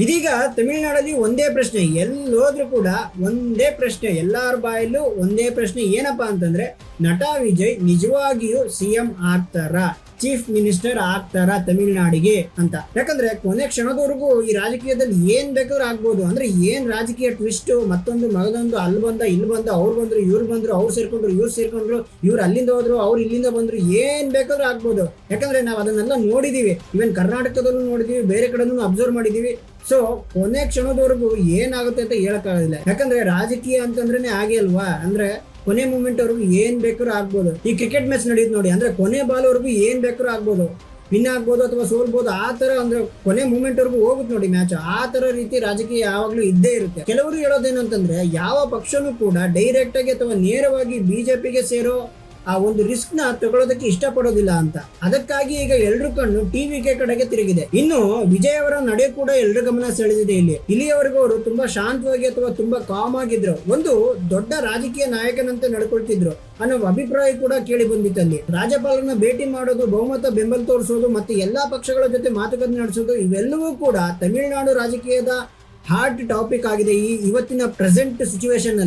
ಇದೀಗ ತಮಿಳುನಾಡಲ್ಲಿ ಒಂದೇ ಪ್ರಶ್ನೆ, ಎಲ್ಲೋದ್ರೂ ಕೂಡ ಒಂದೇ ಪ್ರಶ್ನೆ, ಎಲ್ಲಾರ ಬಾಯಲ್ಲೂ ಒಂದೇ ಪ್ರಶ್ನೆ. ಏನಪ್ಪಾ ಅಂತಂದ್ರೆ, ನಟ ವಿಜಯ್ ನಿಜವಾಗಿಯೂ ಸಿಎಂ ಆಗ್ತಾರ, ಚೀಫ್ ಮಿನಿಸ್ಟರ್ ಆಗ್ತಾರ ತಮಿಳುನಾಡಿಗೆ ಅಂತ. ಯಾಕಂದ್ರೆ ಕೊನೆ ಕ್ಷಣದವರೆಗೂ ಈ ರಾಜಕೀಯದಲ್ಲಿ ಏನ್ ಬೇಕಾದ್ರೂ ಆಗ್ಬೋದು. ಅಂದ್ರೆ ಏನ್ ರಾಜಕೀಯ ಟ್ವಿಸ್ಟ್, ಮತ್ತೊಂದು ಮಗದೊಂದು, ಅಲ್ಲಿ ಬಂದ ಇಲ್ಲಿ ಬಂದ, ಅವ್ರು ಬಂದ್ರು ಇವ್ರು ಬಂದ್ರು, ಅವ್ರು ಸೇರ್ಕೊಂಡ್ರು ಇವ್ರು ಸೇರ್ಕೊಂಡ್ರು, ಇವ್ರು ಅಲ್ಲಿಂದ ಹೋದ್ರು ಅವ್ರು ಇಲ್ಲಿಂದ ಬಂದ್ರು, ಏನ್ ಬೇಕಾದ್ರೂ ಆಗ್ಬೋದು. ಯಾಕಂದ್ರೆ ನಾವು ಅದನ್ನೆಲ್ಲ ನೋಡಿದೀವಿ, ಇವನ್ ಕರ್ನಾಟಕದಲ್ಲೂ ನೋಡಿದೀವಿ, ಬೇರೆ ಕಡೆನೂ ಅಬ್ಸರ್ವ್ ಮಾಡಿದೀವಿ. ಸೊ ಕೊನೆ ಕ್ಷಣದವರೆಗೂ ಏನಾಗುತ್ತೆ ಅಂತ ಹೇಳಕ್ಕಾಗೋದಿಲ್ಲ. ಯಾಕಂದ್ರೆ ರಾಜಕೀಯ ಅಂತಂದ್ರೆ ಹಾಗೆ ಅಲ್ವಾ, ಅಂದ್ರೆ ಕೊನೆ ಮೂಮೆಂಟ್ ಅವ್ರಿಗೂ ಏನ್ ಬೇಕಾದ್ರೂ ಆಗ್ಬೋದು. ಈ ಕ್ರಿಕೆಟ್ ಮ್ಯಾಚ್ ನಡೆಯುತ್ತೆ ನೋಡಿ, ಅಂದ್ರೆ ಕೊನೆ ಬಾಲ್ ವರೆಗೂ ಏನ್ ಬೇಕಾದ್ರೂ ಆಗ್ಬೋದು, ವಿನ್ ಆಗ್ಬೋದು ಅಥವಾ ಸೋಲ್ಬೋದು. ಆ ತರ ಅಂದ್ರೆ ಕೊನೆ ಮೂಮೆಂಟ್ ವರೆಗೂ ಹೋಗುತ್ತೆ ನೋಡಿ ಮ್ಯಾಚ್. ಆ ತರ ರೀತಿ ರಾಜಕೀಯ ಯಾವಾಗ್ಲೂ ಇದ್ದೇ ಇರುತ್ತೆ. ಕೆಲವರು ಹೇಳೋದೇನಂತಂದ್ರೆ, ಯಾವ ಪಕ್ಷನೂ ಕೂಡ ಡೈರೆಕ್ಟ್ ಆಗಿ ಅಥವಾ ನೇರವಾಗಿ ಬಿಜೆಪಿಗೆ ಸೇರೋ ಆ ಒಂದು ರಿಸ್ಕ್ ನ ತಗೊಳ್ಳೋದಕ್ಕೆ ಇಷ್ಟಪಡೋದಿಲ್ಲ ಅಂತ. ಅದಕ್ಕಾಗಿ ಈಗ ಎಲ್ರ ಕಣ್ಣು ಟಿವಿಗೆ ಕಡೆಗೆ ತಿರುಗಿದೆ. ಇನ್ನು ವಿಜಯ್ ಅವರ ನಡೆ ಕೂಡ ಎಲ್ರ ಗಮನ ಸೆಳೆದಿದೆ. ಇಲ್ಲಿಯವರೆಗೂ ಅವರು ತುಂಬಾ ಶಾಂತವಾಗಿ ಅಥವಾ ತುಂಬಾ ಕಾಮ್ ಆಗಿದ್ರು, ಒಂದು ದೊಡ್ಡ ರಾಜಕೀಯ ನಾಯಕನಂತೆ ನಡ್ಕೊಳ್ತಿದ್ರು ಅನ್ನೋ ಅಭಿಪ್ರಾಯ ಕೂಡ ಕೇಳಿ ಬಂದಿತ್ತಲ್ಲಿ. ರಾಜ್ಯಪಾಲರನ್ನ ಭೇಟಿ ಮಾಡೋದು, ಬಹುಮತ ಬೆಂಬಲ ತೋರಿಸೋದು, ಮತ್ತೆ ಎಲ್ಲಾ ಪಕ್ಷಗಳ ಜೊತೆ ಮಾತುಕತೆ ನಡೆಸೋದು, ಇವೆಲ್ಲವೂ ಕೂಡ ತಮಿಳುನಾಡು ರಾಜಕೀಯದ ಹಾಟ್ ಟಾಪಿಕ್ ಆಗಿದೆ ಈ ಇವತ್ತಿನ ಪ್ರೆಸೆಂಟ್ ಸಿಚುವೇಶನ್ ಅಲ್ಲಿ.